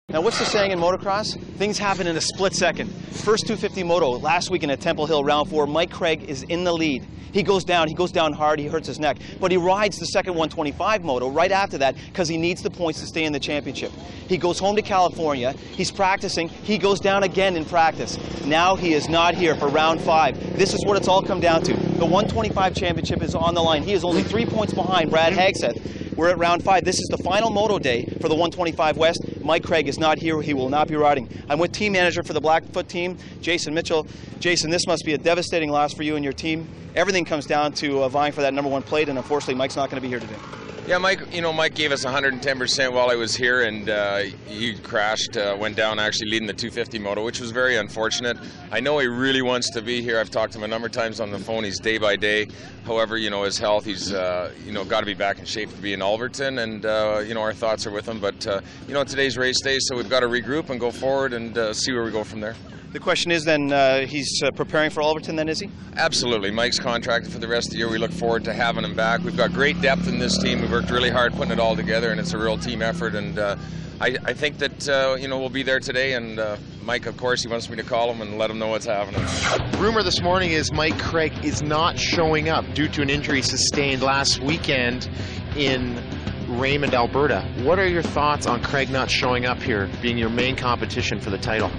Now, what's the saying in motocross? Things happen in a split second. First 250 Moto last weekend at Temple Hill, round 4, Mike Craig is in the lead. He goes down hard, he hurts his neck. But he rides the second 125 Moto right after that because he needs the points to stay in the championship. He goes home to California, he's practicing, he goes down again in practice. Now he is not here for round 5. This is what it's all come down to. The 125 championship is on the line. He is only 3 points behind Brad Hagseth. We're at round 5. This is the final Moto day for the 125 West. Mike Craig is not here. He will not be riding. I'm with team manager for the Blackfoot team, Jason Mitchell. Jason, this must be a devastating loss for you and your team. Everything comes down to vying for that #1 plate, and unfortunately, Mike's not going to be here today. Yeah, Mike gave us 110% while I was here, and he crashed, went down actually leading the 250 Moto, which was very unfortunate. I know he really wants to be here. I've talked to him a number of times on the phone. He's day by day. However, his health, he's, got to be back in shape to be in Alberton, and, our thoughts are with him. But, today's race day, so we've got to regroup and go forward and see where we go from there. The question is then, he's preparing for Alberton then, is he? Absolutely. Mike's contracted for the rest of the year. We look forward to having him back. We've got great depth in this team. We've worked really hard putting it all together, and it's a real team effort. And I think that, we'll be there today. And Mike, of course, he wants me to call him and let him know what's happening. Rumor this morning is Mike Craig is not showing up due to an injury sustained last weekend in Raymond, Alberta. What are your thoughts on Craig not showing up here, being your main competition for the title?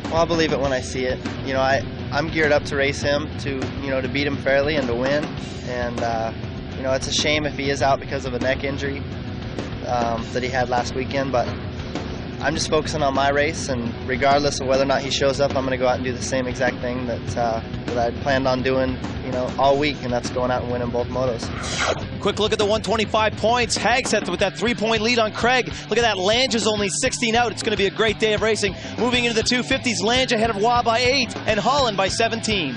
Well, I'll believe it when I see it. I'm geared up to race him, to beat him fairly and to win. And, it's a shame if he is out because of a neck injury that he had last weekend. But I'm just focusing on my race, and regardless of whether or not he shows up, I'm going to go out and do the same exact thing that I planned on doing, all week, and that's going out and winning both motos. Quick look at the 125 points. Hagseth with that 3-point lead on Craig. Look at that. Lange is only 16 out. It's going to be a great day of racing. Moving into the 250s, Lange ahead of Waugh by 8 and Holland by 17.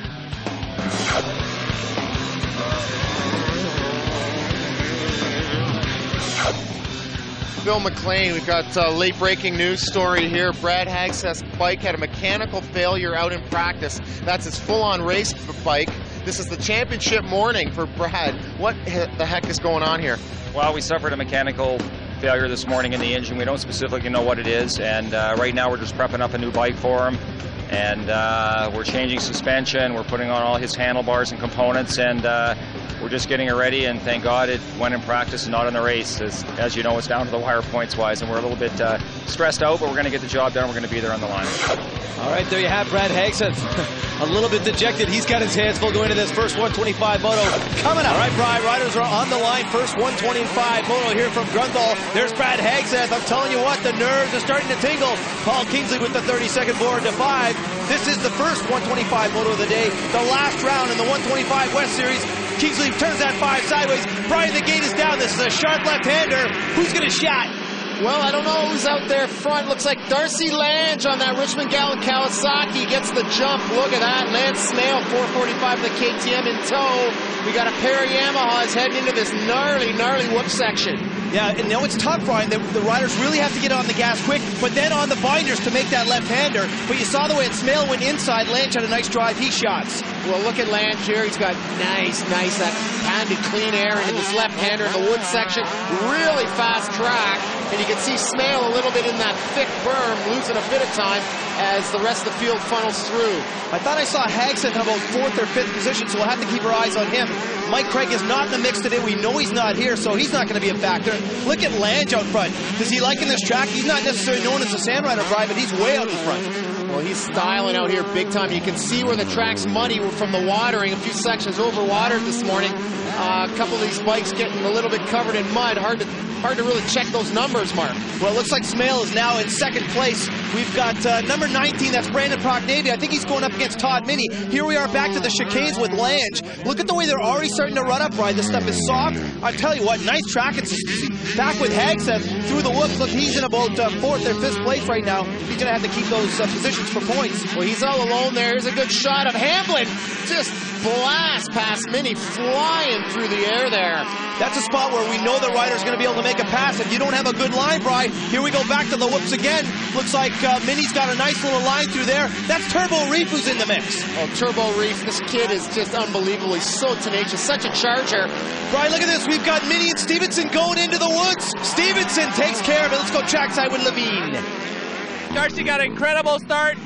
Phil McLean, we've got late breaking news story here. Brad Hagseth's bike had a mechanical failure out in practice. That's his full-on race bike. This is the championship morning for Brad. What the heck is going on here? Well, we suffered a mechanical failure this morning in the engine. We don't specifically know what it is, and right now we're just prepping up a new bike for him. And we're changing suspension, we're putting on all his handlebars and components, and we're just getting it ready, and thank God it went in practice and not in the race. As you know, it's down to the wire points-wise, and we're a little bit stressed out, but we're going to get the job done. We're going to be there on the line. All right, there you have Brad Hagseth. A little bit dejected. He's got his hands full going into this first 125 Moto coming up. All right, Brad, riders are on the line. First 125 Moto here from Grunthal. There's Brad Hagseth. I'm telling you what, the nerves are starting to tingle. Paul Kingsley with the 32nd board to 5. This is the first 125 Moto of the day. The last round in the 125 West Series. Kingsley turns that 5 sideways. Brian, the gate is down. This is a sharp left-hander. Who's going to shot? Well, I don't know who's out there front. Looks like Darcy Lange on that Richmond Gallant Kawasaki gets the jump. Look at that. Lance Snail, 445 the KTM in tow. We got a pair of Yamahas heading into this gnarly whoop section. Yeah, and it's tough, Brian. The riders really have to get on the gas quick, but then on the binders to make that left-hander. But you saw the way Snail went inside. Lange had a nice drive. He shots. Well, look at Lange here. He's got nice, that pounded clean air into this left-hander in the wood section. Really fast track. And you can see Smale a little bit in that thick berm, losing a bit of time as the rest of the field funnels through. I thought I saw Hagseth in about 4th or 5th position, so we'll have to keep our eyes on him. Mike Craig is not in the mix today. We know he's not here, so he's not going to be a factor. Look at Lange out front. Does he like in this track? He's not necessarily known as a Sand Rider driver, but he's way out in front. Well, he's styling out here big time. You can see where the track's muddy from the watering. A few sections overwatered this morning. A couple of these bikes getting a little bit covered in mud. Hard to really check those numbers, Mark. Well, it looks like Smale is now in 2nd place. We've got number 19, that's Brandon Prochnavy. I think he's going up against Todd Minnie. Here we are back to the chicanes with Lange. Look at the way they're already starting to run up, Brian. This stuff is soft. I tell you what, nice track consistency. Back with Hagseth through the whoops. Look, he's in about 4th or 5th place right now. He's going to have to keep those positions for points. Well, he's all alone there. Here's a good shot of Hamblin. Just blast past Mini, flying through the air there. That's a spot where we know the rider's going to be able to make a pass. If you don't have a good line, Bri, here we go back to the whoops again. Looks like Mini's got a nice little line through there. That's Turbo Reef who's in the mix. Oh, Turbo Reef, this kid is just unbelievable. He's so tenacious, such a charger. Bri, look at this. We've got Mini and Stevenson going into the woods. Stevenson takes care of it. Let's go trackside with Levine. Darcy got an incredible start.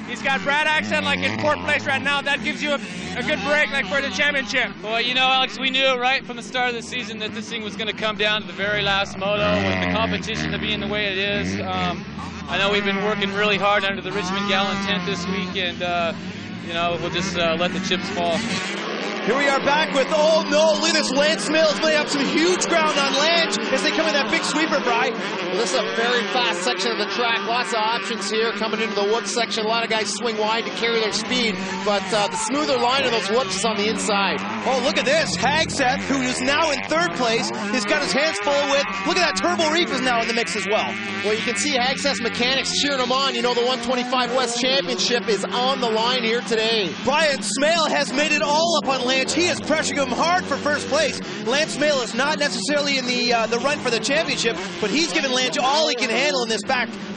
He's got Brad Axon like in 4th place right now. That gives you a good break like for the championship. Well, you know, Alex, we knew right from the start of the season that this thing was going to come down to the very last moto with the competition to being the way it is. I know we've been working really hard under the Richmond Gallon tent this week, and you know, we'll just let the chips fall. Here we are back with, oh no, look at this, Lance Mills laying up some huge ground on Lange as they come in that big sweeper, Bri. Well, this is a very fast section of the track. Lots of options here coming into the whoops section. A lot of guys swing wide to carry their speed, but the smoother line of those whoops is on the inside. Oh, look at this. Hagseth, who is now in 3rd place, has got his hands full with, look at that, Turbo Reef is now in the mix as well. Well, you can see Hagseth's mechanics cheering him on. You know, the 125 West Championship is on the line here today. Brian Smale has made it all up on Lange. He is pressuring him hard for 1st place. Lance Smale is not necessarily in the run for the championship, but he's given Lange all he can handle in this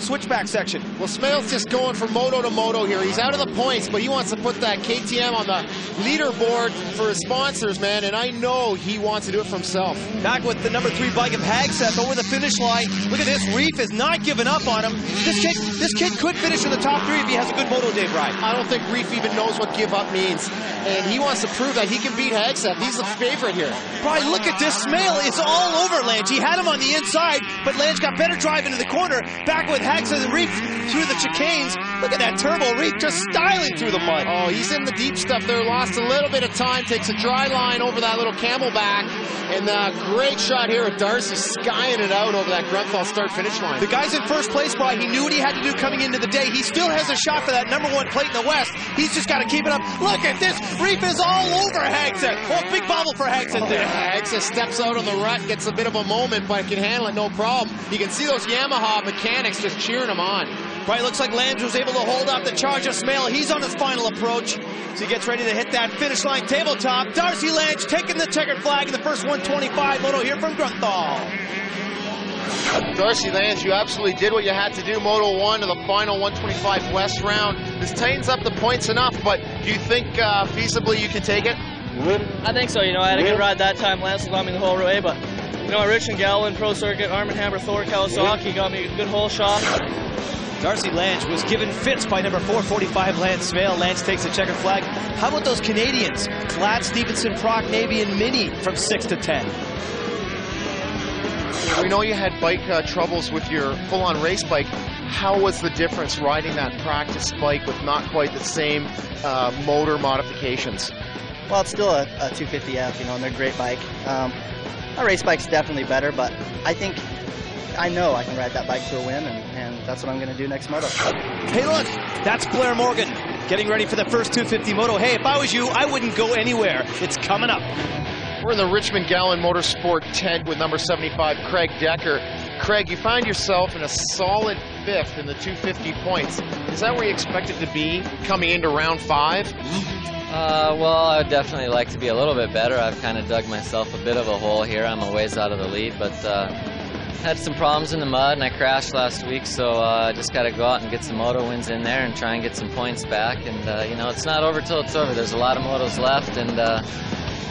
switchback section. Well, Smale's just going from moto to moto here. He's out of the points, but he wants to put that KTM on the leaderboard for his sponsors, man, and I know he wants to do it for himself. Back with the number 3 bike of Hagseth over the finish line. Look at this. Reef is not giving up on him. This kid could finish in the top 3 if he has a good moto day, Brian. I don't think Reef even knows what give up means, and he wants to prove that he can beat Hagseth. He's the favorite here. Brian, look at this. Smale is all over Lange. He had him on the inside, but Lange got better drive into the corner. Back with Hagseth and Reef through the chicanes. Look at that Turbo Reef just styling through the mud. Oh, he's in the deep stuff there. Lost a little bit of time. Takes a dry line over that little camelback. And great shot here at Darcy, skying it out over that Grunthal start-finish line. The guy's in 1st place, Brian. He knew what he had to do coming into the day. He still has a shot for that number 1 plate in the West. He's just got to keep it up. Look at this. Reef is all over Hagseth. Oh, big bobble for Hagseth there. Hagseth steps out on the rut, gets a bit of a moment, but can handle it no problem. You can see those Yamaha mechanics just cheering him on. Right, looks like Lange was able to hold up the charge of Smale. He's on his final approach. So he gets ready to hit that finish line tabletop. Darcy Lange taking the checkered flag in the first 125 moto here from Grunthal. Darcy Lange, you absolutely did what you had to do. Moto 1 to the final 125 West round. This tightens up the points enough, but do you think feasibly you can take it? I think so. You know, I had a good ride that time. Lance got me the whole way, but you know, Richmond Gallon, Pro Circuit, Arm & Hammer, Thor, Kawasaki got me a good whole shot. Darcy Lange was given fits by number 445 Lance Smale. Lance takes the checkered flag. How about those Canadians? Glad, Stevenson, Proc, Navy, and Mini from 6 to 10. We know you had bike troubles with your full-on race bike. How was the difference riding that practice bike with not quite the same motor modifications? Well, it's still a 250F, you know, and they're a great bike. My race bike's definitely better, but I know I can ride that bike to a win, and that's what I'm going to do next moto. Hey, look, that's Blair Morgan getting ready for the first 250 moto. Hey, if I was you, I wouldn't go anywhere. It's coming up. We're in the Richmond Gallon Motorsport tent with number 75, Craig Decker. Craig, you find yourself in a solid 5th in the 250 points. Is that where you expected to be coming into round 5? Well, I would definitely like to be a little bit better. I've kind of dug myself a bit of a hole here. I'm a ways out of the lead, but had some problems in the mud, and I crashed last week, so I just got to go out and get some moto wins in there and try and get some points back. And, you know, it's not over till it's over. There's a lot of motos left, and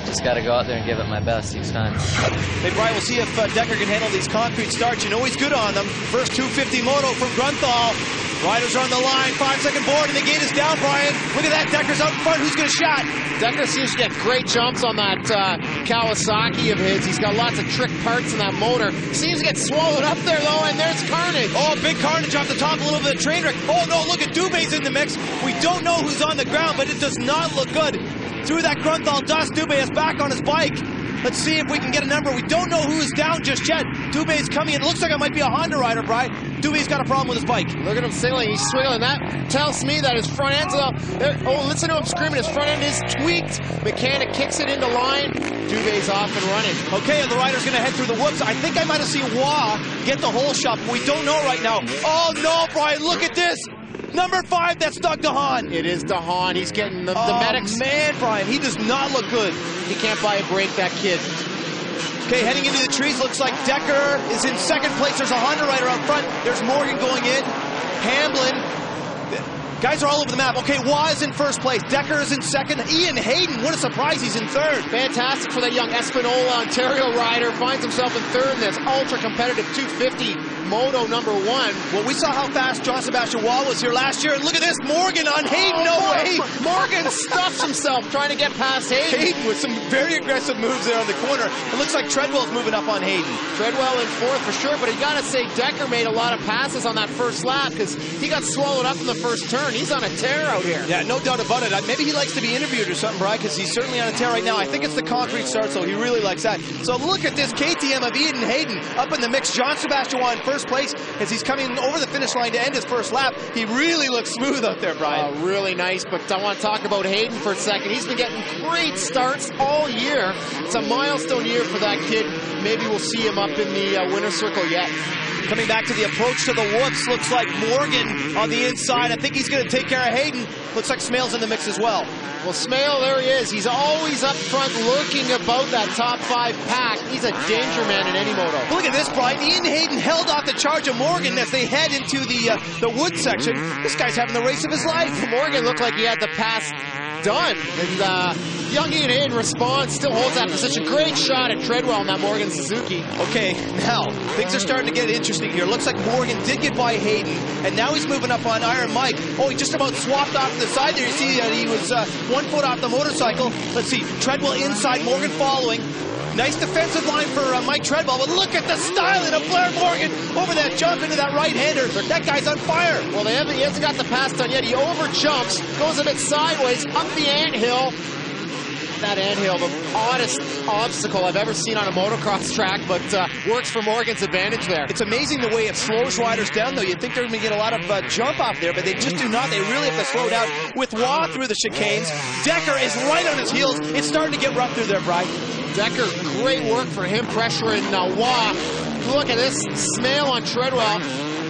just got to go out there and give it my best each time. Hey, Brian, we'll see if Decker can handle these concrete starts. You know he's good on them. First 250 moto from Grunthal. Riders are on the line, 5-second board, and the gate is down, Brian. Look at that, Decker's out in front. Who's going to shot? Decker seems to get great jumps on that Kawasaki of his. He's got lots of trick parts in that motor. Seems to get swallowed up there, though, and there's carnage. Oh, big carnage off the top, a little bit of train wreck. Oh, no, look at Dubé's in the mix. We don't know who's on the ground, but it does not look good. Through that Grunthal dust, Dubé is back on his bike. Let's see if we can get a number. We don't know who is down just yet. Dubé's coming in. It looks like it might be a Honda rider, Brian. Dubé's got a problem with his bike. Look at him signaling. He's swiggling. That tells me that his front end's oh, listen to him screaming. His front end is tweaked. Mechanic kicks it into line. Dubé's off and running. Okay, and the rider's going to head through the whoops. I think I might have seen Wah get the whole shot, but we don't know right now. Oh, no, Brian, look at this. Number 5, that's Doug DeHaan. It is DeHaan. He's getting the medics. Man, Brian, he does not look good. He can't buy a break, that kid. Okay, heading into the trees, looks like Decker is in second place. There's a Honda rider out front. There's Morgan going in. Hamlin. Guys are all over the map. Okay, Waugh is in first place. Decker is in second. Ian Hayden, what a surprise, he's in third. Fantastic for that young Espanola Ontario rider. Finds himself in third in this ultra-competitive 250 Moto number 1. Well, we saw how fast Jean-Sébastien Waugh was here last year, and look at this, Morgan on Hayden, no way! Morgan stuffs himself trying to get past Hayden. Hayden with some very aggressive moves there on the corner. It looks like Treadwell's moving up on Hayden. Treadwell in fourth for sure, but you gotta say Decker made a lot of passes on that first lap because he got swallowed up in the first turn. He's on a tear out here. Yeah, no doubt about it. Maybe he likes to be interviewed or something, Brian, because he's certainly on a tear right now. I think it's the concrete start, so he really likes that. So look at this KTM of Ian Hayden up in the mix. Jean-Sébastien Waugh in first place as he's coming over the finish line to end his first lap. He really looks smooth out there, Brian. Really nice, but I want to talk about Hayden for a second. He's been getting great starts all year. It's a milestone year for that kid. Maybe we'll see him up in the winner's circle yet. Coming back to the approach to the whoops, looks like Morgan on the inside. I think he's going to take care of Hayden. Looks like Smale's in the mix as well. Well, Smale, there he is. He's always up front lurking about that top 5 pack. He's a danger man in any moto. But look at this, Brian. Ian Hayden held off the charge of Morgan as they head into the wood section. This guy's having the race of his life. Morgan looked like he had the pass done. And young Ian Hayden responds, still holds that position. Great shot at Treadwell on that Morgan Suzuki. Okay, now, things are starting to get interesting here. Looks like Morgan did get by Hayden, and now he's moving up on Iron Mike. Oh, he just about swapped off to the side there. You see that he was 1 foot off the motorcycle. Let's see, Treadwell inside, Morgan following. Nice defensive line for Mike Treadwell, but look at the styling of Blair Morgan over that jump into that right-hander. That guy's on fire. Well, he hasn't got the pass done yet. He over-jumps, goes a bit sideways, up the anthill. That anthill, the oddest obstacle I've ever seen on a motocross track, but works for Morgan's advantage there. It's amazing the way it slows riders down, though. You'd think they're going to get a lot of jump off there, but they just do not. They really have to slow down. With Waugh through the chicanes, Decker is right on his heels. It's starting to get rough through there, Brian. Decker, great work for him pressuring Waugh. Look at this, Smale on Treadwell.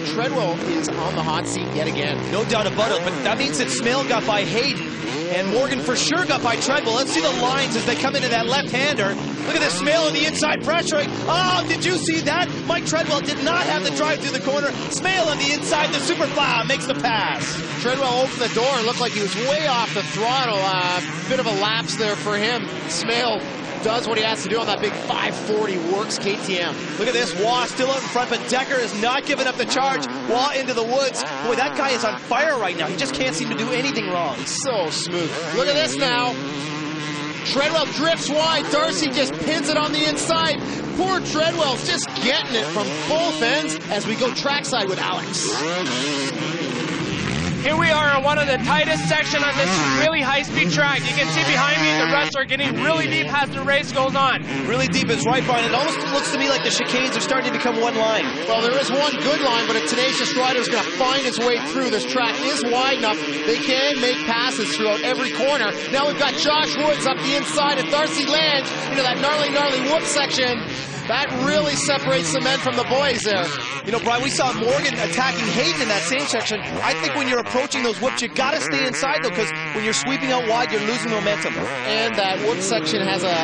Treadwell is on the hot seat yet again. No doubt about it, but that means that Smale got by Hayden, and Morgan for sure got by Treadwell. Let's see the lines as they come into that left-hander. Look at this, Smale on the inside pressuring. Oh, did you see that? Mike Treadwell did not have the drive through the corner. Smale on the inside, the Superfly makes the pass. Treadwell opened the door and looked like he was way off the throttle. Bit of a lapse there for him. Smale does what he has to do on that big 540, works KTM. Look at this, Waugh still out in front, but Decker is not giving up the charge. Waugh into the woods. Boy, that guy is on fire right now. He just can't seem to do anything wrong. He's so smooth. Look at this now. Treadwell drifts wide. Darcy just pins it on the inside. Poor Treadwell's just getting it from both ends as we go trackside with Alex. Here we are on one of the tightest sections on this really high-speed track. You can see behind me the ruts are getting really deep as the race goes on. Really deep is right, Brian. It almost looks to me like the chicanes are starting to become one line. Well, there is one good line, but a tenacious rider is going to find his way through. This track is wide enough. They can make passes throughout every corner. Now we've got Josh Woods up the inside and Darcy Lange into that gnarly whoop section. That really separates the men from the boys there. You know, Brian, we saw Morgan attacking Hayden in that same section. I think when you're approaching those whoops, you got to stay inside, though, because when you're sweeping out wide, you're losing momentum. And that whoop section has a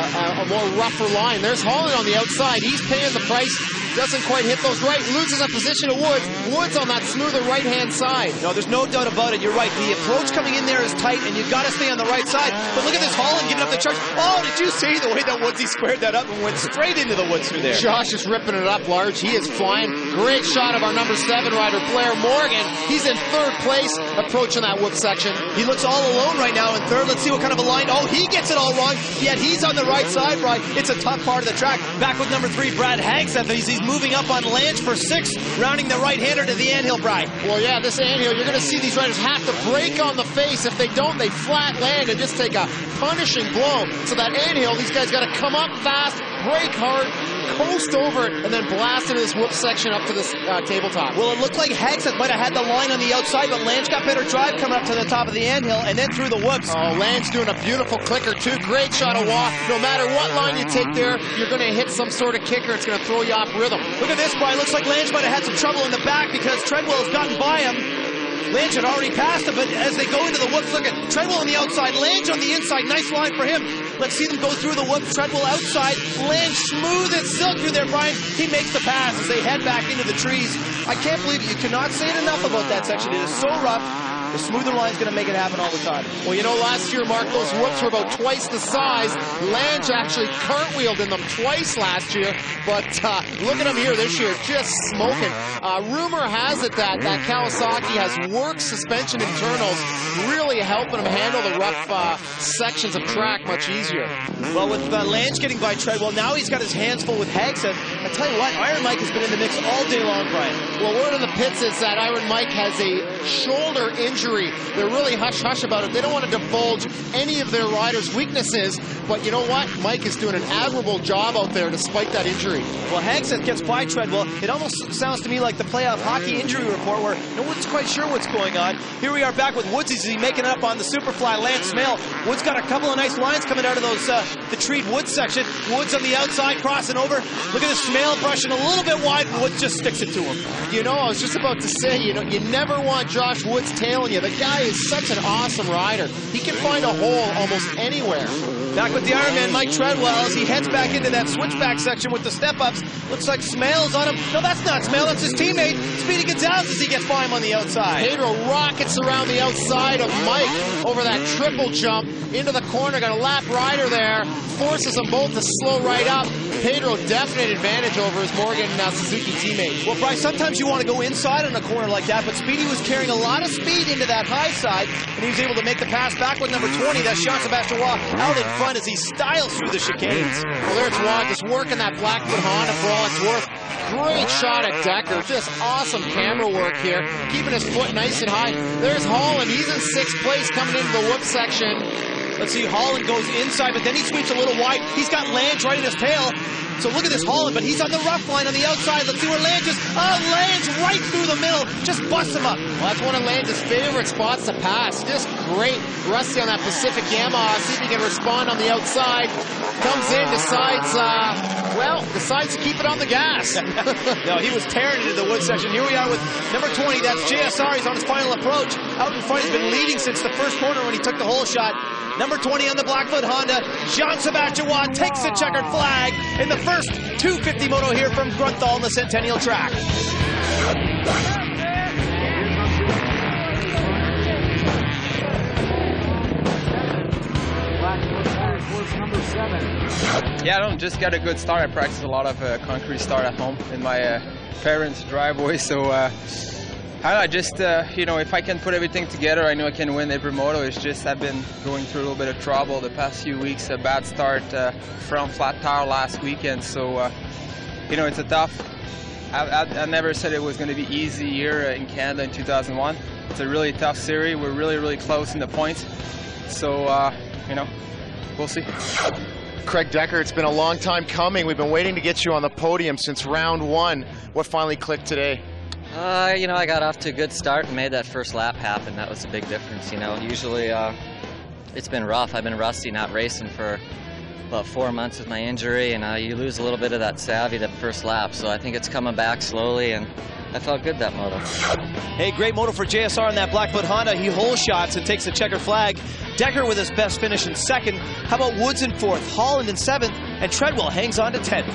more rougher line. There's Holland on the outside. He's paying the price. Doesn't quite hit those right. Loses a position to Woods. Woods on that smoother right-hand side. No, there's no doubt about it. You're right. The approach coming in there is tight, and you've got to stay on the right side. But look at this Holland giving up the charge. Oh, did you see the way that Woodsy squared that up and went straight into the woods through there? Josh is ripping it up large. He is flying. Great shot of our number 7 rider, Blair Morgan. He's in third place, approaching that whoop section. He looks all alone right now in third. Let's see what kind of a line. Oh, he gets it all wrong, yet he's on the right side, right? It's a tough part of the track. Back with number 3, Brad Hagstead. He's moving up on Lange for 6, rounding the right-hander to the anthill, Brian. Well, yeah, this anthill, you're going to see these riders have to break on the face. If they don't, they flat land and just take a punishing blow. So that anthill, these guys got to come up fast, brake hard, coast over it, and then blast into this whoop section up to this tabletop. Well, it looked like Hagstead might have had the line on the outside, but Lange got better drive coming up to the top of the anthill and then through the whoops. Oh, Lange doing a beautiful clicker, too. Great shot of Waugh. No matter what line you take there, you're going to hit some sort of kicker. It's going to throw you off rhythm. Look at this, Brian. Looks like Lange might have had some trouble in the back because Treadwell has gotten by him. Lange had already passed him, but as they go into the whoops, look at Treadwell on the outside, Lange on the inside. Nice line for him. Let's see them go through the whoops. Treadwell outside, Lange smooth as silk through there, Brian. He makes the pass as they head back into the trees. I can't believe it. You cannot say it enough about that section. It is so rough. The smoother line's going to make it happen all the time. Well, you know, last year, Mark, those whoops were about twice the size. Lange actually cartwheeled in them twice last year, but look at him here this year, just smoking. Rumor has it that Kawasaki has worked suspension internals, really helping him handle the rough sections of track much easier. Well, with Lange getting by Treadwell, now he's got his hands full with Hagstead. I tell you what, Iron Mike has been in the mix all day long, Brian. Well, word in the pits is that Iron Mike has a shoulder injury. They're really hush-hush about it. They don't want to divulge any of their riders' weaknesses, but you know what? Mike is doing an admirable job out there despite that injury. Well, Hagstead gets by Treadwell. It almost sounds to me like the playoff hockey injury report where no one's quite sure what's going on. Here we are back with Woods. Is he making it up on the Superfly? Lance Smale. Woods got a couple of nice lines coming out of those the treed Woods section. Woods on the outside crossing over. Look at the Smale brushing a little bit wide, and Woods just sticks it to him. You know, I was just about to say, you know, you never want Josh Woods tailing you. The guy is such an awesome rider. He can find a hole almost anywhere. Back with the Ironman, Mike Treadwell, as he heads back into that switchback section with the step-ups. Looks like Smale's on him. No, that's not Smale, that's his teammate, Speedy Gonzalez, as he gets by him on the outside. Pedro rockets around the outside of Mike over that triple jump into the corner. Got a lap rider there. Forces them both to slow right up. Pedro definite advantage over his Morgan Suzuki teammate. Well, Bryce, sometimes you want to go inside on a corner like that, but Speedy was carrying a lot of speed into that high side, and he was able to make the pass back with number 20. That's Jean-Sebastien Roy out in front as he styles through the chicanes. Well, there's Roy just working that Blackfoot Honda for all it's worth. Great shot at Decker. Just awesome camera work here. Keeping his foot nice and high. There's Holland. He's in 6th place coming into the whoop section. Let's see, Holland goes inside, but then he sweeps a little wide. He's got Lange right in his tail. So look at this Holland, but he's on the rough line on the outside. Let's see where Lange is. Oh, Lange right through the middle. Just busts him up. Well, that's one of Lange's favorite spots to pass. Just great. Rusty on that Pacific Yamaha. See if he can respond on the outside. Comes in, decides to keep it on the gas. No, he was tearing into the wood section. Here we are with number 20. That's JSR. He's on his final approach. Out in front, he's been leading since the first corner when he took the hole shot. Number 20 on the Blackfoot Honda, Jean-Sebastien Roy takes the checkered flag in the first 250 moto here from Grunthal on the Centennial track. Yeah, I just got a good start. I practiced a lot of concrete start at home in my parents' driveway, so I just, you know, if I can put everything together, I know I can win every moto. It's just I've been going through a little bit of trouble the past few weeks. A bad start from flat tire last weekend, so you know, it's a tough. I never said it was going to be easy here in Canada in 2001. It's a really tough series. We're really close in the points, so you know, we'll see. Craig Decker, it's been a long time coming. We've been waiting to get you on the podium since round 1. What finally clicked today? You know, I got off to a good start and made that first lap happen. That was a big difference, you know. Usually it's been rough. I've been rusty, not racing for about 4 months with my injury, and you lose a little bit of that savvy that first lap. So I think it's coming back slowly, and I felt good that moto. Hey, great moto for JSR in that Blackfoot Honda. He hole shots and takes the checkered flag. Decker with his best finish in 2nd. How about Woods in 4th, Holland in 7th, and Treadwell hangs on to 10th.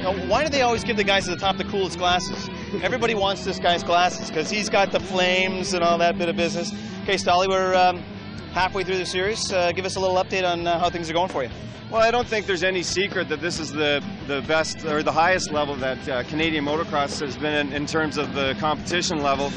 Now, why do they always give the guys at the top the coolest glasses? Everybody wants this guy's glasses because he's got the flames and all that bit of business. Okay, Stolly, we're halfway through the series. Give us a little update on how things are going for you. Well, I don't think there's any secret that this is the best or the highest level that Canadian motocross has been in terms of the competition level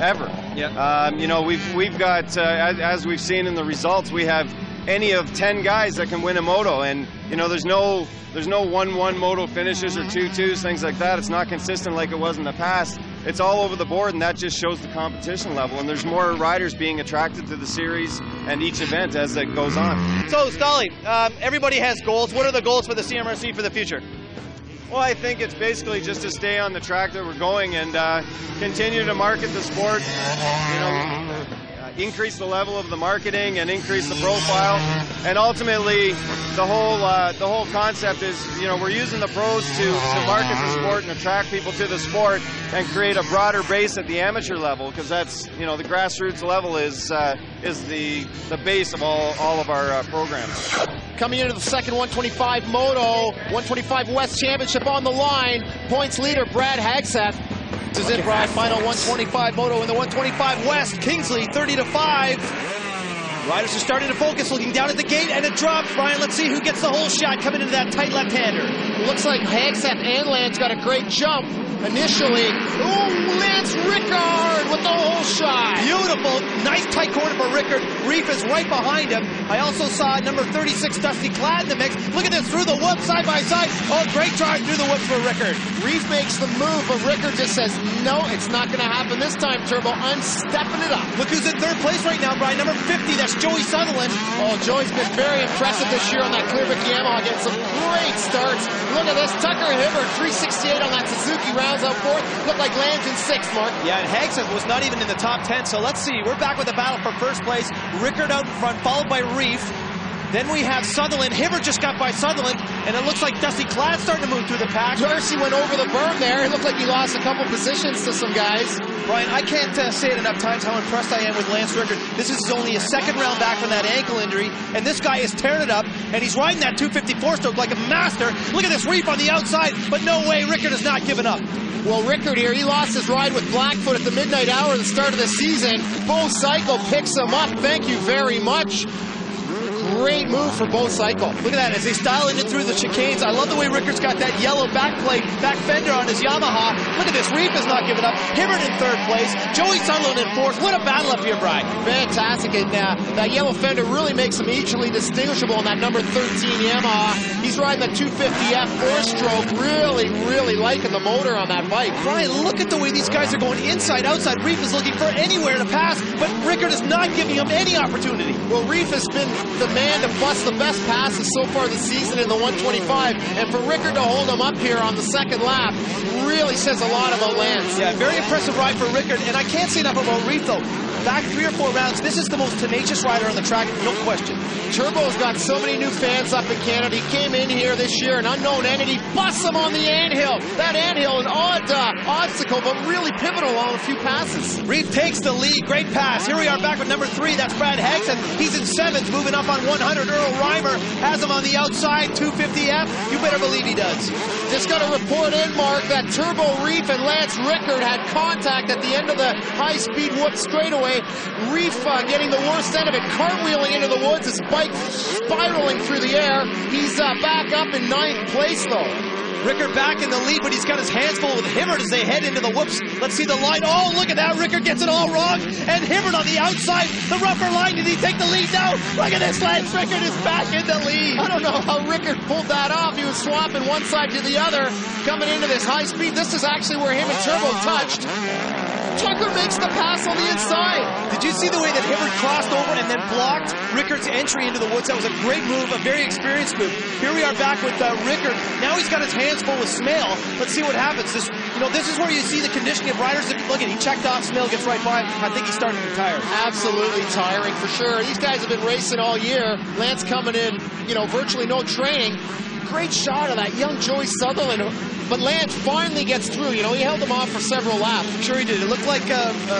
ever. Yeah. You know, we've got as we've seen in the results, we have any of 10 guys that can win a moto, and you know, there's no 1-1 moto finishes or 2-2s, things like that. It's not consistent like it was in the past. It's all over the board, and that just shows the competition level, and there's more riders being attracted to the series and each event as it goes on. So, Stolly, everybody has goals. What are the goals for the CMRC for the future? Well, I think it's basically just to stay on the track that we're going and continue to market the sport. You know, increase the level of the marketing and increase the profile. And ultimately, the whole concept is, you know, we're using the pros to market the sport and attract people to the sport and create a broader base at the amateur level, because that's, you know, the grassroots level is the base of all of our programs. Coming into the second 125 Moto, 125 West Championship on the line. Points leader, Brad Hagseth. This is it, Brian. Final 125 Moto in the 125 West. Kingsley, 30-5. Riders are starting to focus, looking down at the gate, and it drops. Brian, let's see who gets the whole shot coming into that tight left-hander. Looks like Hagseth and Lance got a great jump initially. Oh, Lance Rickard with the whole shot. Beautiful. Nice tight corner for Rickard. Reef is right behind him. I also saw number 36, Dusty Clad in the mix. Look at this, through the whoop, side by side. Oh, great drive through the whoop for Rickard. Reef makes the move, but Rickard just says, no, it's not going to happen this time, Turbo. I'm stepping it up. Look who's in third place right now, Brian. Number 50, that's Joey Sutherland. Oh, Joey's been very impressive this year on that Clearvik Yamaha, getting some great starts. Look at this, Tucker Hibbert, 368 on that Suzuki, rounds out fourth. Looked like Lance in sixth, Mark. Yeah, and Hagseth was not even in the top 10, so let's see. We're back with the battle for first place. Rickard out in front, followed by Reef. Then we have Sutherland. Hibbert just got by Sutherland, and it looks like Dusty Clad starting to move through the pack. Darcy went over the berm there. It looked like he lost a couple positions to some guys. Brian, I can't say it enough times how impressed I am with Lance Rickard. This is only a second round back from that ankle injury, and this guy is tearing it up, and he's riding that 254 stroke like a master. Look at this Reef on the outside, but no way, Rickard has not given up. Well, Rickard here, he lost his ride with Blackfoot at the midnight hour at the start of the season. Bo Cycle picks him up. Thank you very much. Great move for Bo Cycle. Look at that, as they style in it through the chicanes. I love the way Rickard's got that yellow back fender on his Yamaha. Look at this, Reef is not giving up. Hibbert in third place, Joey Sutherland in fourth. What a battle up here, Brian. Fantastic, and that yellow fender really makes him easily distinguishable on that number 13 Yamaha. He's riding the 250F 4-stroke, really liking the motor on that bike. Brian, look at the way these guys are going inside, outside. Reef is looking for anywhere to pass, but Rickard is not giving him any opportunity. Well, Reef has been the man to bust the best passes so far this season in the 125, and for Rickard to hold him up here on the second lap really says a lot about Lance. Yeah, very impressive ride for Rickard, and I can't say enough about Reef though. Back 3 or 4 rounds, this is the most tenacious rider on the track, no question. Turbo's got so many new fans up in Canada. He came in here this year, an unknown entity, busts him on the anthill. That anthill, an odd obstacle, but really pivotal on a few passes. Reef takes the lead, great pass. Here we are back with number 3, that's Brad Hagseth. He's in 7th, moving up on 100. Earl Reimer has him on the outside, 250F. You better believe he does. Just got to report in, Mark, that Turbo, Reef, and Lance Rickard had contact at the end of the high-speed whoop straightaway. Reef getting the worst end of it, cartwheeling into the woods, his bike spiraling through the air. He's back up in 9th place, though. Rickard back in the lead, but he's got his hands full with Hibbert as they head into the whoops. Let's see the line. Oh, look at that. Rickard gets it all wrong. And Hibbert on the outside, the rougher line. Did he take the lead now? Look at this, Lance Rickard is back in the lead. I don't know how Rickard pulled that off. He was swapping one side to the other, coming into this high speed. This is actually where him and Turbo touched. Tucker makes the pass on the inside. Did you see the way that Hibbert crossed over and then blocked Rickard's entry into the woods? That was a great move, a very experienced move. Here we are back with Rickard. Now he's got his hands full with Smale. Let's see what happens. This is where you see the conditioning of riders. Look at, he checked off, Smale gets right by him. I think he's starting to be tired. Absolutely tiring for sure. These guys have been racing all year. Lance coming in, virtually no training. Great shot of that young Joey Sutherland, but Lance finally gets through. He held him off for several laps. Sure he did. It looked like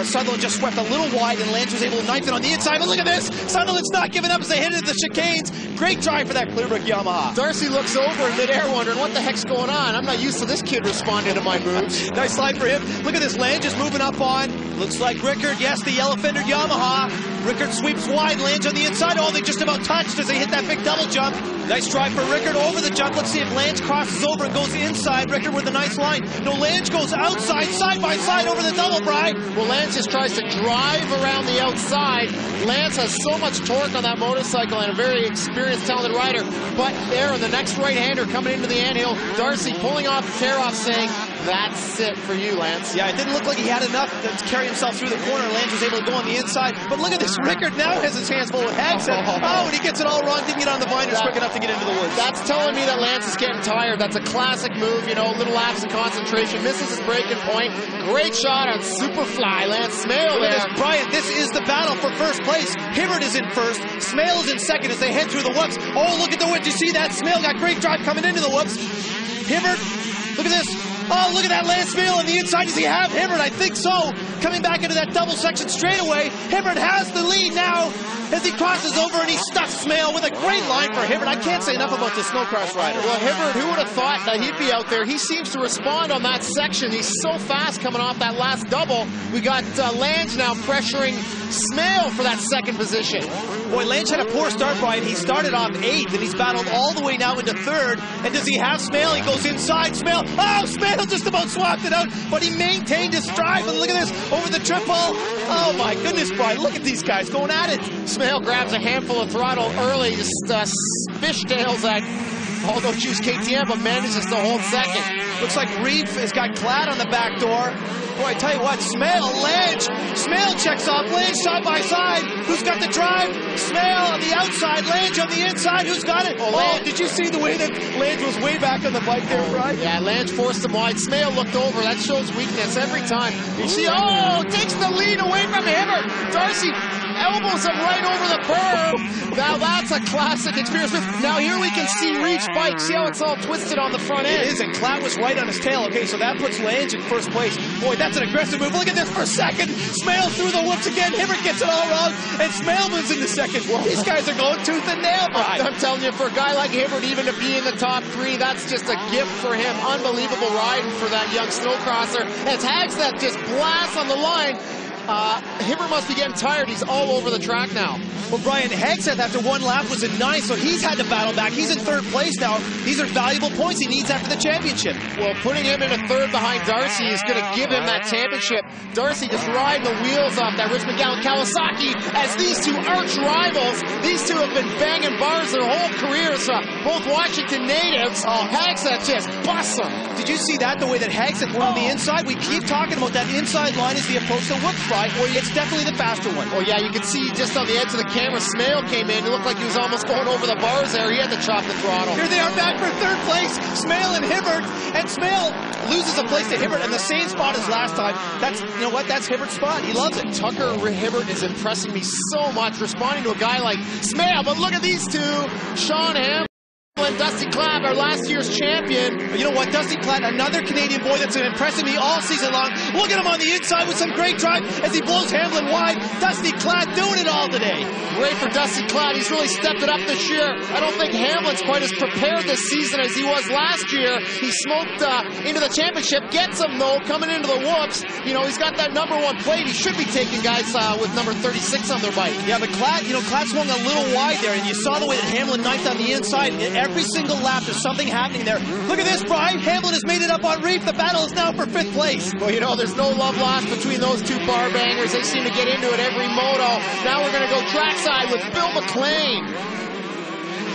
Sutherland just swept a little wide, and Lance was able to knife it on the inside. But look at this. Sutherland's not giving up as they hit into the chicanes. Great drive for that Clearvik Yamaha. Darcy looks over in midair wondering what the heck's going on. I'm not used to this kid responding to my moves. Nice slide for him. Look at this. Lange is moving up on. Looks like Rickard. Yes, the yellow fendered Yamaha. Rickard sweeps wide. Lange on the inside. Oh, they just about touched as they hit that big double jump. Nice drive for Rickard over the jump. Let's see if Lange crosses over and goes inside. Rickard with a nice line. No, Lange goes outside, side by side over the double, Brian. Well, Lance just tries to drive around the outside. Lance has so much torque on that motorcycle and a very experienced, talented rider. But there in the next right-hander coming into the anthill, Darcy pulling off the tear-off saying, That's it for you, Lance. Yeah, it didn't look like he had enough to carry himself through the corner. Lance was able to go on the inside. But look at this. Rickard now has his hands full with Hagstead. Oh, and he gets it all wrong. Didn't get on the binders quick enough to get into the woods. That's telling me that Lance is getting tired. That's a classic move, you know, little lapse of concentration. Misses his breaking point. Great shot on Superfly. Lance Smale there. Brian, this is the battle for first place. Hibbert is in first. Smale is in second as they head through the whoops. Oh, look at the whoops. You see that? Smale got great drive coming into the whoops. Hibbert, look at this. Oh, look at that Lance Smale on the inside. Does he have Hibbert? I think so. Coming back into that double section straightaway. Hibbert has the lead now as he crosses over and he stuffs Smale with a great line for Hibbert. I can't say enough about this snowcross rider. Well, Hibbert, who would have thought that he'd be out there? He seems to respond on that section. He's so fast coming off that last double. We got Lange now pressuring Smale for that second position. Boy, Lange had a poor start, Brian. He started off 8th, and he's battled all the way now into 3rd. And does he have Smale? He goes inside. Smale. Oh, Smale just about swapped it out, but he maintained his drive. And look at this, over the triple. Oh, my goodness, Brian. Look at these guys going at it. Smale grabs a handful of throttle early, just fishtails that. Oh, don't choose KTM, but manages to hold second. Looks like Reef has got Clad on the back door. Boy, I tell you what, Smale, Lange. Smale checks off Lange side by side. Who's got the drive? Smale on the outside, Lange on the inside. Who's got it? Oh, did you see the way that Lange was way back on the bike there, Brian? Yeah, Lange forced him wide. Smale looked over. That shows weakness every time. You see, takes the lead away from Hibbert. Darcy elbows him right over the curb. Now that's a classic experience. Now here we can see Reef's bike. See how it's all twisted on the front end? It is, and Clad was right on his tail. Okay, so that puts Lange in first place. Boy, that's an aggressive move. Look at this for a second. Smale through the whoops again. Hibbert gets it all wrong, and Smale moves into second. Well, these guys are going tooth and nail, Brian. I'm telling you, for a guy like Hibbert, even to be in the top 3, that's just a gift for him. Unbelievable riding for that young snowcrosser. As Hagstead just blasts on the line. Hibbert must be getting tired. He's all over the track now. Well, Brian, Hagstead after one lap was in 9th, so he's had to battle back. He's in 3rd place now. These are valuable points he needs after the championship. Well, putting him in a 3rd behind Darcy is going to give him that championship. Darcy just riding the wheels off that Richmond Gallant Kawasaki as these two arch rivals. These two have been banging bars their whole careers. Both Washington natives. Hagstead just busts them. Did you see that, the way that Hagstead went on the inside? We keep talking about that inside line as the approach to Whoops, Brian. Well, it's definitely the faster one. Oh, yeah, you can see just on the edge of the camera, Smale came in. It looked like he was almost going over the bars there. He had to chop the throttle. Here they are back for 3rd place, Smale and Hibbert. And Smale loses a place to Hibbert in the same spot as last time. That's, you know what, that's Hibbert's spot. He loves it. Tucker Hibbert is impressing me so much, responding to a guy like Smale. But look at these two, Sean Hamlin and Dusty Clapp, our last year's champion. You know what, Dusty Clapp, another Canadian boy that's been impressing me all season long. Look at him on the inside with some great drive as he blows Hamlin wide. Dusty Clapp doing it all today. Great for Dusty Clapp. He's really stepped it up this year. I don't think Hamlin's quite as prepared this season as he was last year. He smoked into the championship. Gets him, though, coming into the whoops. You know, he's got that #1 plate. He should be taking guys with number 36 on their bike. Yeah, but Clapp swung a little wide there, and you saw the way that Hamlin knifed on the inside. Every single lap, there's something happening there. Look at this, Brian. Hamlin has made it up on Reef. The battle is now for 5th place. Well, you know, there's no love lost between those two bar bangers. They seem to get into it every moto. Now we're going to go trackside with Bill McLean.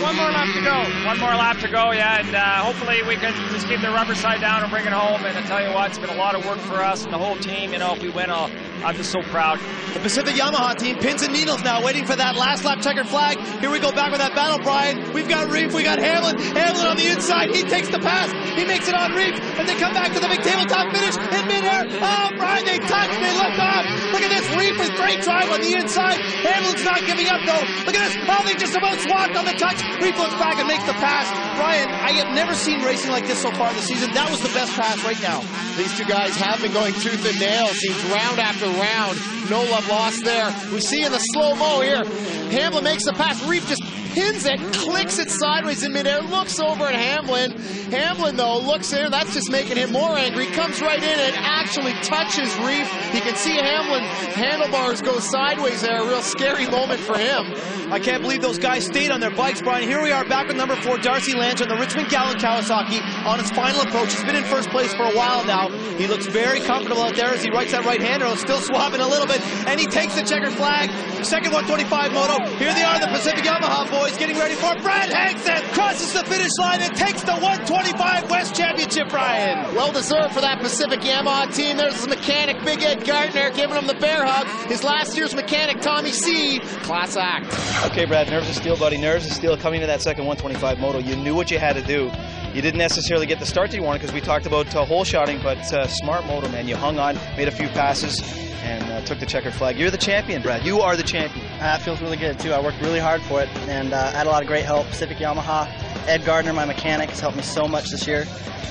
One more lap to go. One more lap to go, yeah, and hopefully we can just keep the rubber side down and bring it home. And I tell you what, it's been a lot of work for us and the whole team. You know, if we win, I'm just so proud. The Pacific Yamaha team, pins and needles now, waiting for that last lap checkered flag. Here we go back with that battle, Brian. We've got Reef, we got Hamlin. Hamlin on the inside, he takes the pass. He makes it on Reef, and they come back to the big tabletop finish in midair. Oh, Brian, they touch, they lift off. Look at this, Reef with great drive on the inside. Hamlin's not giving up, though. Look at this, oh, they just about swapped on the touch. Reef looks back and makes the pass. Brian, I have never seen racing like this so far this season. That was the best pass right now. These two guys have been going tooth and nail, seems round after round. No love lost there. We see in the slow-mo here, Hamlin makes the pass. Reef just pins it, clicks it sideways in midair, looks over at Hamlin. Hamlin, though, looks in. That's just making him more angry. Comes right in and actually touches Reef. You can see Hamlin handlebars go sideways there. A real scary moment for him. I can't believe those guys stayed on their bikes, Brian. Here we are back with #4, Darcy Lange on the Richmond Gallant Kawasaki. on his final approach. He's been in first place for a while now. He looks very comfortable out there as he rights that right-hander. Still swabbing a little bit, and he takes the checkered flag. Second 125 moto. Here they are, the Pacific Yamaha boys, getting ready for Brad Hagstead. Crosses the finish line and takes the 125 West Championship, Brian. Well deserved for that Pacific Yamaha team. There's his mechanic, Big Ed Gardner, giving him the bear hug. His last year's mechanic, Tommy C. Class act. Okay, Brad, nerves of steel, buddy. Nerves of steel coming to that second 125 moto. You knew what you had to do. You didn't necessarily get the start that you wanted because we talked about hole shotting, but smart moto, man. You hung on, made a few passes, and took the checkered flag. You're the champion, Brad. You are the champion. That feels really good, too. I worked really hard for it, and I had a lot of great help. Pacific Yamaha, Ed Gardner, my mechanic, has helped me so much this year.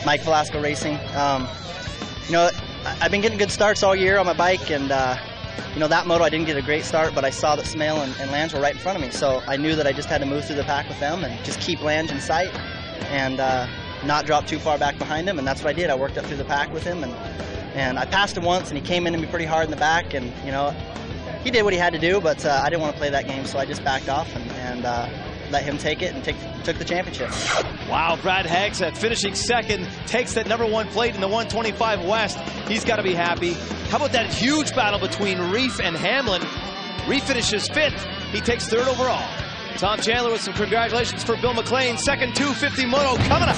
Mike Velasco Racing. You know, I've been getting good starts all year on my bike, and you know, that moto I didn't get a great start, but I saw that Smale and Lange were right in front of me, so I knew that I just had to move through the pack with them and just keep Lange in sight and not drop too far back behind him, and that's what I did. I worked up through the pack with him, and I passed him once, and he came into me pretty hard in the back, and you know, he did what he had to do, but I didn't want to play that game, so I just backed off and let him take it and took the championship. Wow, Brad Hagstead finishing second, takes that #1 plate in the 125 West. He's got to be happy. How about that huge battle between Reef and Hamlin? Reef finishes 5th. He takes 3rd overall. Tom Chandler with some congratulations for Bill McLean. Second 250 moto coming up.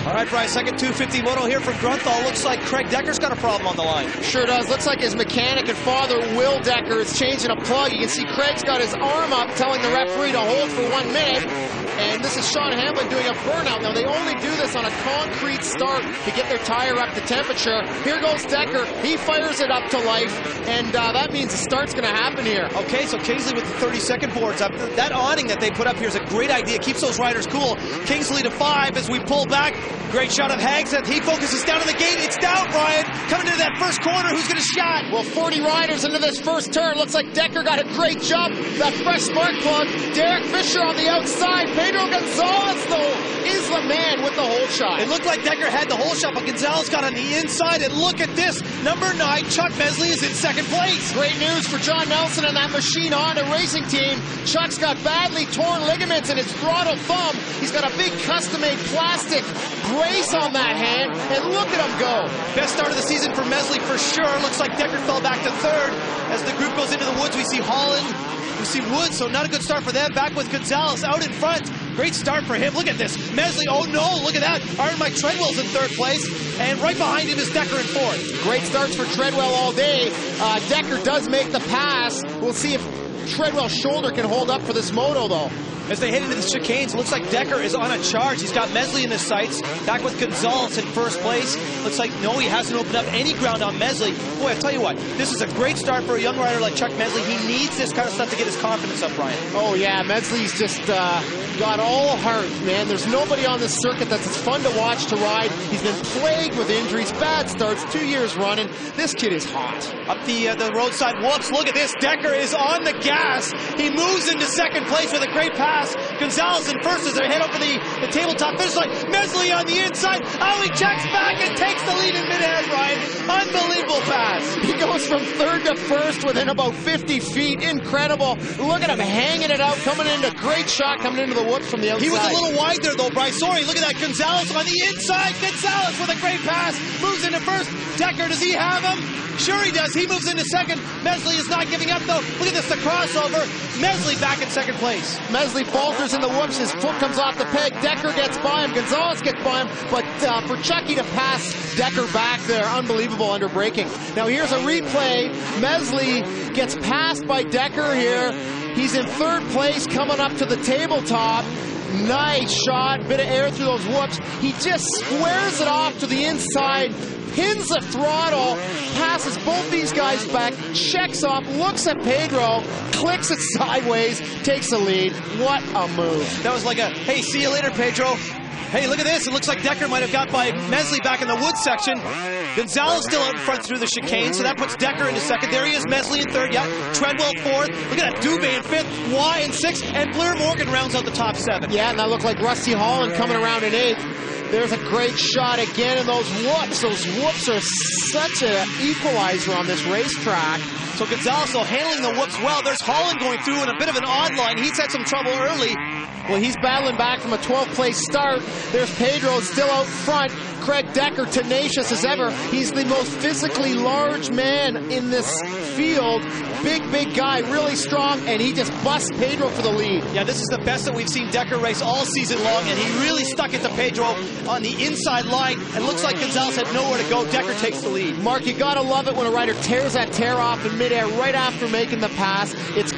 All right, Brian, second 250 moto here from Grunthal. Looks like Craig Decker's got a problem on the line. Sure does. Looks like his mechanic and father, Will Decker, is changing a plug. You can see Craig's got his arm up, telling the referee to hold for 1 minute. And this is Sean Hamlin doing a burnout. Now, they only do this on a concrete start to get their tire up to temperature. Here goes Decker. He fires it up to life, and that means the start's going to happen here. Okay, so Kingsley with the 30-second boards up. That awning that they put up here is a great idea. Keeps those riders cool. Kingsley to 5 as we pull back. Great shot of Hagstead. He focuses down on the gate. It's down, Brian. Coming into that first corner. Who's going to shot? Well, 40 riders into this first turn. Looks like Decker got a great jump. That fresh spark plug. Derek Fisher on the outside. Pedro Gonzalez, though, is the man with the hole shot. It looked like Decker had the hole shot, but Gonzalez got on the inside. And look at this. Number 9, Chuck Mesley, is in second place. Great news for John Nelson and that Machine Honda racing team. Chuck's got badly torn ligaments in his throttle thumb. He's got a big custom-made plastic brace on that hand, and look at him go. Best start of the season for Mesley for sure. Looks like Decker fell back to 3rd. As the group goes into the woods, we see Holland, we see Woods, so not a good start for them. Back with Gonzalez out in front. Great start for him. Look at this. Mesley, oh no, look at that. Iron Mike Treadwell's in 3rd place, and right behind him is Decker in 4th. Great starts for Treadwell all day. Decker does make the pass. We'll see if Treadwell's shoulder can hold up for this moto, though. As they head into the chicanes, it looks like Decker is on a charge. He's got Mesley in his sights. Back with Gonzalez in 1st place. Looks like, no, he hasn't opened up any ground on Mesley. Boy, I tell you what, this is a great start for a young rider like Chuck Mesley. He needs this kind of stuff to get his confidence up, Brian. Oh, yeah, Mesley's just got all heart, man. There's nobody on this circuit that's as fun to watch to ride. He's been plagued with injuries, bad starts, 2 years running. This kid is hot. Up the roadside whoops, look at this. Decker is on the gas. He moves into 2nd place with a great pass. Gonzalez in 1st as they head over the tabletop finish line. Mesley on the inside. Oh, he checks back and takes the lead in mid-head, Ryan. Unbelievable pass. He goes from 3rd to 1st within about 50 feet. Incredible. Look at him hanging it out, coming into great shot, coming into the whoops from the outside. He was a little wide there, though, Bryce. Sorry, look at that. Gonzalez on the inside. Gonzalez with a great pass. Moves into 1st. Decker, does he have him? Sure he does. He moves into 2nd. Mesley is not giving up, though. Look at this, the crossover. Mesley back in 2nd place. Mesley falters in the whoops. His foot comes off the peg. Decker gets by him. Gonzalez gets by him. But for Chucky to pass Decker back there, unbelievable under braking. Now here's a replay. Mesley gets passed by Decker here. He's in 3rd place coming up to the tabletop. Nice shot. Bit of air through those whoops. He just squares it off to the inside. Pins the throttle, passes both these guys back, checks up, looks at Pedro, clicks it sideways, takes the lead. What a move. That was like a, hey, see you later, Pedro. Hey, look at this. It looks like Decker might have got by Mesley back in the woods section. Gonzalez still out in front through the chicane, so that puts Decker into 2nd. There he is, Mesley in 3rd. Yep, Treadwell 4th. Look at that, Dubé in 5th, Y in 6th, and Blair Morgan rounds out the top 7. Yeah, and that looked like Rusty Holland coming around in 8th. There's a great shot again, and those whoops are such an equalizer on this racetrack. So Gonzalez, though, handling the whoops well. There's Holland going through in a bit of an odd line. He's had some trouble early. Well, he's battling back from a 12th place start. There's Pedro still out front. Craig Decker, tenacious as ever. He's the most physically large man in this field. Big guy, really strong, and he just busts Pedro for the lead. Yeah, this is the best that we've seen Decker race all season long, and he really stuck it to Pedro on the inside line, and looks like Gonzalez had nowhere to go. Decker takes the lead. Mark, you gotta love it when a rider tears that tear off in midair right after making the pass. It's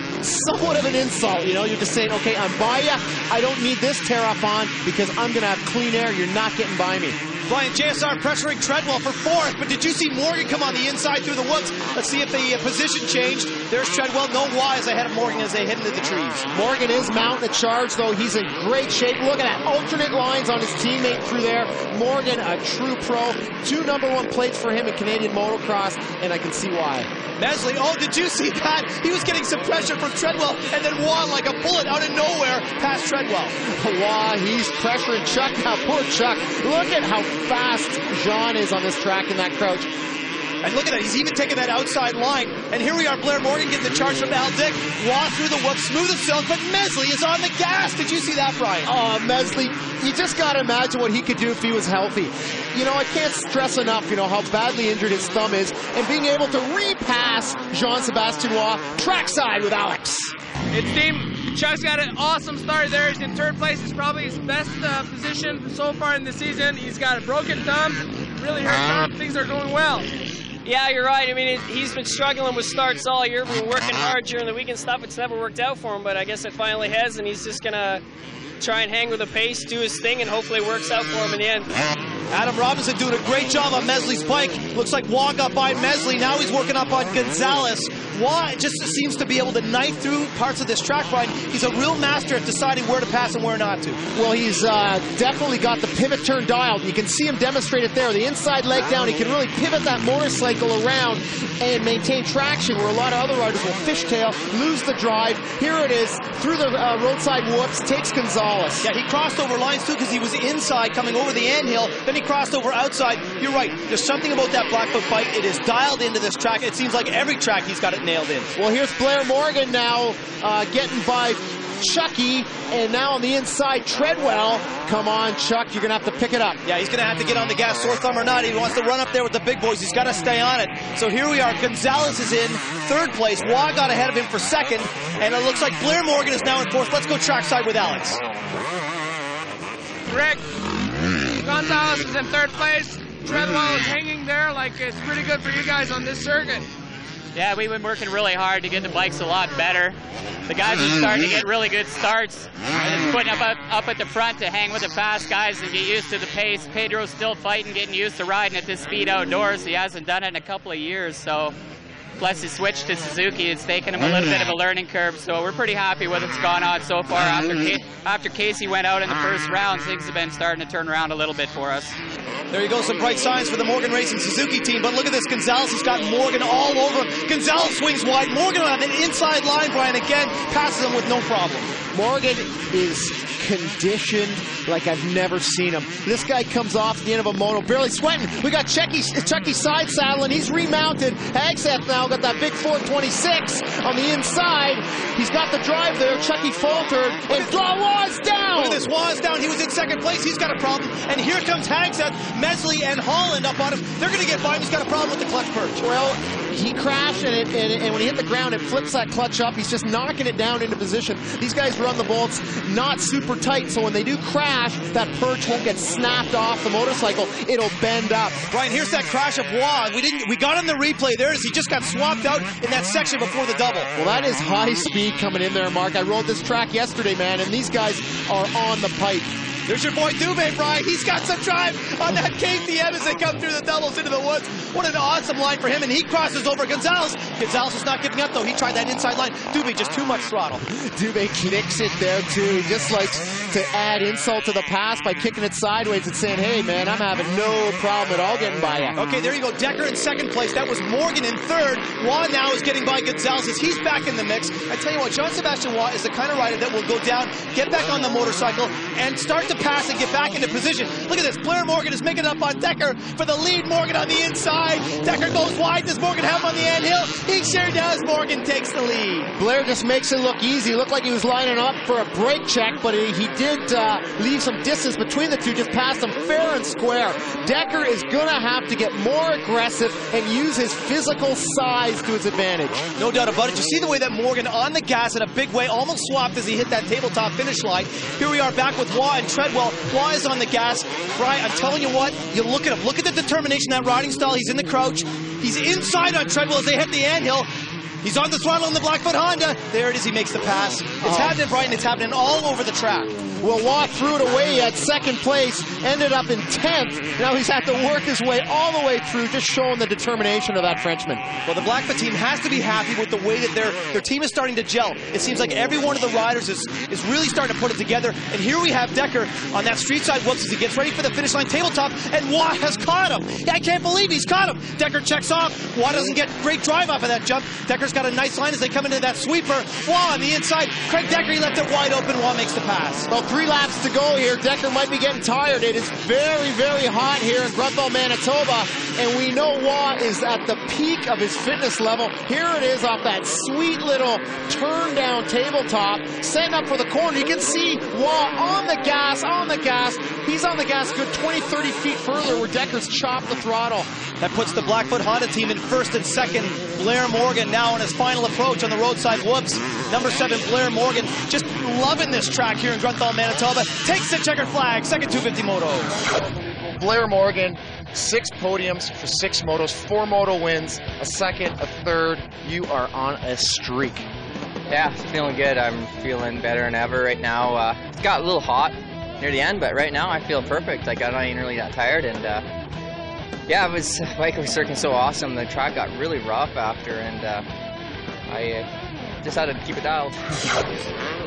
somewhat of an insult, you know? You're just saying, okay, I'm by you. I don't need this tear off on because I'm gonna have clean air. You're not getting by me. Brian, JSR pressuring Treadwell for 4th, but did you see Morgan come on the inside through the woods? Let's see if the position changed. There's Treadwell, no wise ahead of Morgan as they head into the trees. Morgan is mounting a charge, though. He's in great shape. Look at that, alternate lines on his teammate through there. Morgan, a true pro. 2 #1 plates for him in Canadian motocross, and I can see why. Mesley, oh, did you see that? He was getting some pressure from Treadwell, and then Waugh, like a bullet out of nowhere, past Treadwell. Waugh, he's pressuring Chuck now. Poor Chuck. Look at how fast Jean is on this track in that crouch. And look at that, he's even taking that outside line. And here we are, Blair Morgan getting the charge from Al Dick. Waugh through the whoops, smooth himself, but Mesley is on the gas. Did you see that, Brian? Oh, Mesley, you just got to imagine what he could do if he was healthy. You know, I can't stress enough, you know, how badly injured his thumb is, and being able to repass Jean-Sébastien Waugh trackside with Alex. It's team. Chuck's got an awesome start there. He's in 3rd place. It's probably his best position so far in the season. He's got a broken thumb, really hurt thumb. Things are going well. Yeah, you're right. I mean, he's been struggling with starts all year. We've been working hard during the weekend stuff. It's never worked out for him, but I guess it finally has, and he's just going to try and hang with the pace, do his thing, and hopefully it works out for him in the end. Adam Robinson doing a great job on Mesley's bike. Looks like Waugh got by Mesley. Now he's working up on Gonzalez. Waugh just seems to be able to knife through parts of this track, Brian. He's a real master at deciding where to pass and where not to. Well, he's definitely got the pivot turn dialed. You can see him demonstrate it there. The inside leg down, he can really pivot that motorcycle around and maintain traction where a lot of other riders will fishtail, lose the drive. Here it is, through the roadside whoops, takes Gonzalez. Yeah, he crossed over lines too because he was inside coming over the anthill. Then he crossed over outside. You're right. There's something about that Blackfoot bike. It is dialed into this track. It seems like every track he's got it nailed in. Well, here's Blair Morgan now getting by Chucky, and now on the inside, Treadwell. Come on, Chuck, you're going to have to pick it up. Yeah, he's going to have to get on the gas, sore thumb or not. He wants to run up there with the big boys. He's got to stay on it. So here we are. Gonzalez is in 3rd place. Waugh got ahead of him for 2nd, and it looks like Blair Morgan is now in 4th. Let's go trackside with Alex. Rick, Gonzalez is in 3rd place. Treadwell is hanging there like it's pretty good for you guys on this circuit. Yeah, we've been working really hard to get the bikes a lot better. The guys are starting to get really good starts. And it's putting up at the front to hang with the fast guys and get used to the pace. Pedro's still fighting, getting used to riding at this speed outdoors. He hasn't done it in a couple of years, so plus he switched to Suzuki. It's taken him a little bit of a learning curve, so we're pretty happy with what's gone on so far. After Casey went out in the first round, things have been starting to turn around a little bit for us. There you go, some bright signs for the Morgan Racing Suzuki team, but look at this, Gonzalez has got Morgan all over him. Gonzalez swings wide, Morgan on an inside line, Brian, again, passes him with no problem. Morgan is conditioned like I've never seen him. This guy comes off the end of a moto, barely sweating. We got Chucky side saddle, and he's remounted. Hagseth now got that big 426 on the inside. He's got the drive there. Chucky faltered, and Waugh's down. Look at this, Waugh's down. He was in 2nd place. He's got a problem. And here comes Hagseth, Mesley, and Holland up on him. They're going to get by him. He's got a problem with the clutch perch. Well, he crashed, and when he hit the ground, it flips that clutch up. He's just knocking it down into position. These guys run the bolts not super tight, so when they do crash, that perch won't get snapped off the motorcycle. It'll bend up. Brian, here's that crash of Waugh. We got on the replay there as he just got swapped out in that section before the double. Well, that is high speed coming in there, Mark. I rode this track yesterday, man, and these guys are on the pipe. There's your boy Dubé, Brian. He's got some drive on that KTM as they come through the doubles into the woods. What an awesome line for him, and he crosses over Gonzalez. Gonzalez is not giving up, though. He tried that inside line. Dubé just too much throttle. Dubé kicks it there, too. He just likes to add insult to the pass by kicking it sideways and saying, hey, man, I'm having no problem at all getting by you. Okay, there you go. Decker in 2nd place. That was Morgan in 3rd. Waugh now is getting by Gonzalez as he's back in the mix. I tell you what, Jean-Sébastien Waugh is the kind of rider that will go down, get back on the motorcycle, and start to pass and get back into position. Look at this. Blair Morgan is making it up on Decker for the lead. Morgan on the inside. Decker goes wide. Does Morgan have him on the anthill? He sure does. Morgan takes the lead. Blair just makes it look easy. Looked like he was lining up for a brake check, but he did leave some distance between the two, just passed him fair and square. Decker is going to have to get more aggressive and use his physical size to his advantage. No doubt about it. You see the way that Morgan on the gas in a big way, almost swapped as he hit that tabletop finish line. Here we are back with Waugh and Treadwell. Waugh is on the gas. Brian, I'm telling you what, you look at him. Look at the determination, that riding style. He's in the crouch. He's inside on Treadwell as they hit the anthill. He's on the throttle in the Blackfoot Honda. There it is, he makes the pass. It's happening, Brian, it's happening all over the track. Well, Waugh threw it away at second place, ended up in 10th. Now he's had to work his way all the way through, just showing the determination of that Frenchman. Well, the Blackfoot team has to be happy with the way that their team is starting to gel. It seems like every one of the riders is really starting to put it together. And here we have Decker on that street side whoops as he gets ready for the finish line tabletop, and Waugh has caught him. I can't believe he's caught him. Decker checks off. Waugh doesn't get great drive off of that jump. Decker's got a nice line as they come into that sweeper. Waugh on the inside. Craig Decker, he left it wide open. Waugh makes the pass. Well, 3 laps to go here. Decker might be getting tired. It is very, very hot here in Grunthal, Manitoba, and we know Waugh is at the peak of his fitness level. Here it is off that sweet little turn-down tabletop, setting up for the corner. You can see Waugh on the gas, He's on the gas good 20, 30 feet further where Decker's chopped the throttle. That puts the Blackfoot Honda team in first and second. Blair Morgan now on his final approach on the roadside whoops. Number 7, Blair Morgan, just loving this track here in Grunthal, Manitoba. Takes the checkered flag, second 250 moto. Blair Morgan, 6 podiums for 6 motos, 4 moto wins, a second, a third. You are on a streak. Yeah, feeling good. I'm feeling better than ever right now. It got a little hot near the end, but right now I feel perfect. I got not even really that tired, and yeah, bike was circling so awesome. The track got really rough after, and I just had to keep it dialed.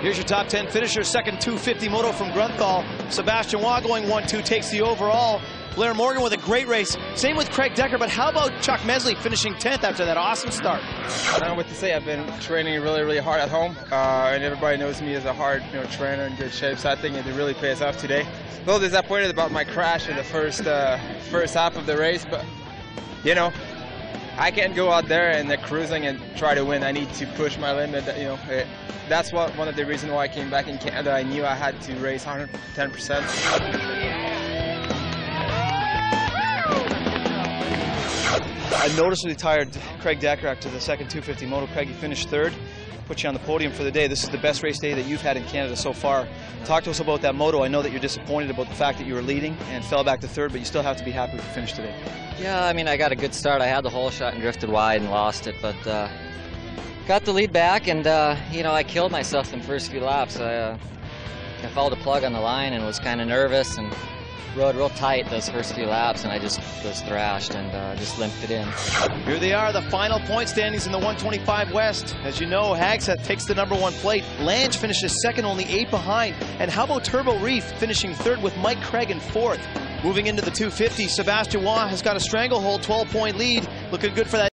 Here's your top 10 finisher, second 250 moto from Grunthal. Sebastian Waugh going 1-2, takes the overall. Blair Morgan with a great race. Same with Craig Decker, but how about Chuck Mesley finishing 10th after that awesome start? I don't know what to say. I've been training really, really hard at home, and everybody knows me as a hard trainer in good shape, so I think it really pays off today. A little disappointed about my crash in the first half of the race, but I can't go out there and cruising and try to win. I need to push my limit. That's one of the reasons why I came back in Canada. I knew I had to race 110%. I noticeably tired Craig Decker after the second 250 moto. Craig, you finished third. Put you on the podium for the day. This is the best race day that you've had in Canada so far. Talk to us about that moto. I know that you're disappointed about the fact that you were leading and fell back to third, but you still have to be happy with the finish today. Yeah, I mean, I got a good start. I had the hole shot and drifted wide and lost it, but got the lead back, and I killed myself in the first few laps. I fouled the plug on the line and was kind of nervous and rode real tight those first few laps, and I just was thrashed and just limped it in. Here they are, the final point standings in the 125 West. As you know, Hagset takes the #1 plate. Lange finishes second, only 8 behind. And how about Turbo Reef finishing third with Mike Craig in 4th? Moving into the 250, Sebastian Waugh has got a stranglehold 12-point lead. Looking good for that